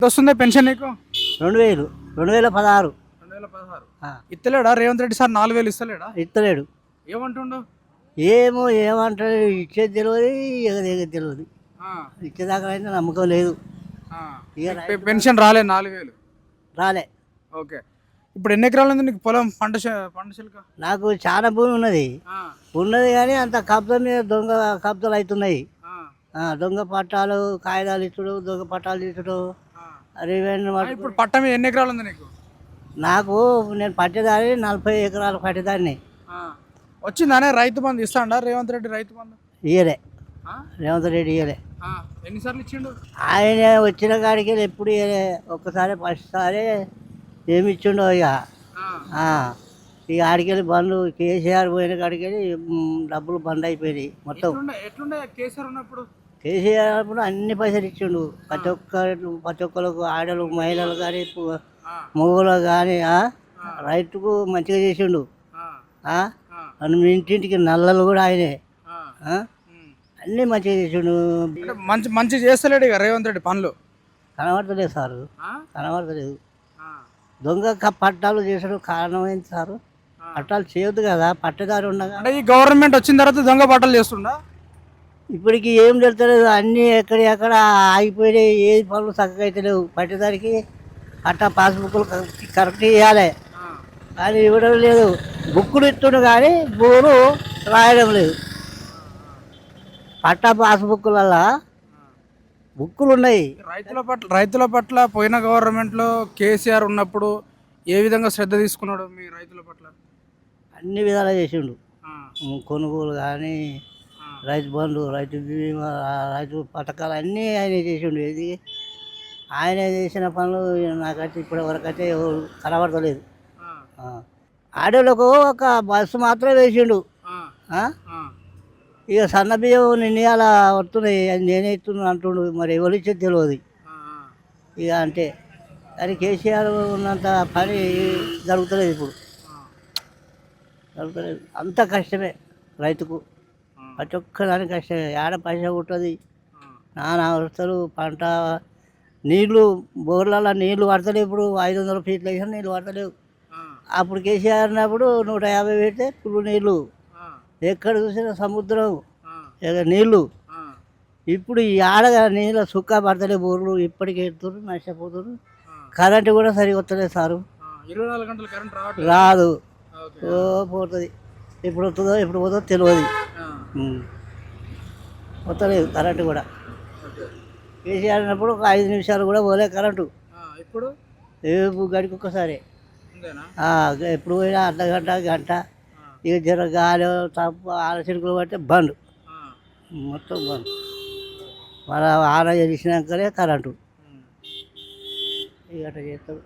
వస్తుంది పెన్షన్ నీకు 2000 2016 2016 ఇస్తలేడా రేవంత్ రెడ్డి సార్ 4000 ఇస్తలేడా ఇస్తలేడు. ఏమంటుండు ఏమో ఏమంటాడు, ఇచ్చేది తెలియదు, ఎగదేది తెలియదు. ఆ, ఇచ్చేదాకా అయితే నమ్మకం లేదు. ఆ. ఇక పెన్షన్ రాలే 4000 రాలే. ఓకే ఇప్పుడు ఎన్ని ఎకరాలు ఉంది నీకు పొలం పంట చిలుక నాకు చాలా భూమి ఉన్నది కానీ అంత కబ్జా మీద దొంగ కబ్జాలు అవుతున్నాయి. దొంగ పట్టాలు కాగితాలు ఇచ్చుడు, దొంగ పట్టాలు తీసుడు, రెవెన్యూ ఇప్పుడు పట్ట మీద ఎన్ని ఎకరాలు ఉంది నీకు నాకు నేను పట్టేదాన్ని 40 ఎకరాలు పట్టేదాన్ని. వచ్చిందానే రైతు బంధు ఇస్తాడా రేవంత్ రెడ్డి రైతు బంధు ఇయ్యలే. రేవంత్ రెడ్డి ఇయ్యలే. ఎన్నిసార్లు ఇచ్చిండు ఆయన వచ్చిన కాడికి ఎప్పుడు ఇయ్యలే. ఒక్కసారి ఫస్ట్ సారి ఏమి ఇచ్చిండో ఇక ఆడికెళ్ళి బండ్లు కేసీఆర్ పోయిన కాడికి డబ్బులు బంద్ అయిపోయినాయి మొత్తం. ఎట్లుండే కేసీఆర్ ఉన్నప్పుడు కేసీఆర్ అప్పుడు అన్ని పైసలు ఇచ్చిండు ప్రతి ఒక్కరికి, ఆడలు మహిళలు కానీ మొగలు కానీ రైతుకు మంచిగా చేసిండు. మీ ఇంటింటికి నల్లలు కూడా ఆయనే అన్నీ మంచిగా చేసిండు. మంచి చేస్తలేడు ఇక రేవంత్ రెడ్డి పనులు కనబడతలేదు సారు, కనబడతలేదు. దొంగ పట్టాలు చేసాడు కారణం ఏంటి సారు? పట్టాలు చేయొద్దు కదా, పట్టేదారు ఉండగా. ఈ గవర్నమెంట్ వచ్చిన తర్వాత దొంగ పట్టాలు చేస్తుండా? ఇప్పటికి ఏం తెలుస్తలేదు, అన్నీ ఎక్కడ ఆగిపోయినాయి. ఏ పనులు చక్కగా అయితే లేవు. పట్టేదానికి పట్టా పాస్బుక్లు కరెక్ట్ ఇవ్వాలి కానీ ఇవ్వడం లేదు. బుక్కులు ఇస్తుండు కానీ బుక్కులు రాయడం లేదు. పట్టా పాస్బుక్లల్లా బుక్కులు ఉన్నాయి. రైతుల పట్ల పోయిన గవర్నమెంట్లో కేసీఆర్ ఉన్నప్పుడు ఏ విధంగా శ్రద్ధ తీసుకున్నాడు మీ రైతుల పట్ల? అన్ని విధాలు చేసిండు. కొనుగోలు కానీ, రైతు బంధు, రైతు బీమా, రైతు పథకాలు అన్నీ ఆయన చేసిండు. ఇది ఆయన చేసిన పనులు నాకైతే ఇప్పటి వరకు అయితే ఎవరు కనబడతలేదు. ఆడోళ్ళకు ఒక బస్సు మాత్రం వేసిండు. ఇక సన్న బియ్యం నిన్నయాల వస్తున్నాయి, అది నేనే ఇస్తున్నాను అంటుండు. మరి ఎవరు ఇచ్చేది తెలియదు ఇక అంటే. కానీ కేసీఆర్ ఉన్నంత పని జరుగుతలేదు ఇప్పుడు, జరుగుతలేదు. అంత కష్టమే రైతుకు, ప్రతి ఒక్కదానికి కష్టమే. ఆడ పైసా ఉంటుంది, నానా అవస్థలు. పంట నీళ్లు బోర్లలో నీళ్లు పడతలేవు. ఇప్పుడు 500 ఫీట్లు వేసిన నీళ్ళు పడతలేవు. అప్పుడు కేసీఆర్ ఉన్నప్పుడు 150 పెడితే ఫుల్ నీళ్ళు, ఎక్కడ చూసినా సముద్రం నీళ్ళు. ఇప్పుడు ఈ ఆడగా నీళ్ళు సుక్క పడతలే బోర్లు. ఇప్పటికి ఎడుతున్నారు, నష్టపోతున్నారు. కరెంటు కూడా సరిగా వస్తలేదు సారు, 24 గంటలు కరెంట్ రాదు. పోతుంది. ఎప్పుడు వస్తుందో ఎప్పుడు పోతుందో తెలియదు. వస్తలేదు కరెంటు కూడా. కేసీఆర్ అన్నప్పుడు ఒక 5 నిమిషాలు కూడా పోలే కరెంటు. ఇప్పుడు గడికి ఒక్కసారి, ఎప్పుడు పోయినా అర్ధగంట గంట. ఇక జర గాలి తప్ప ఆలసిడుకులు పడితే బంద్, మొత్తం బంద్. మన ఆన చేసినాకనే కరెంటు ఇక అట్లా చేస్తాడు.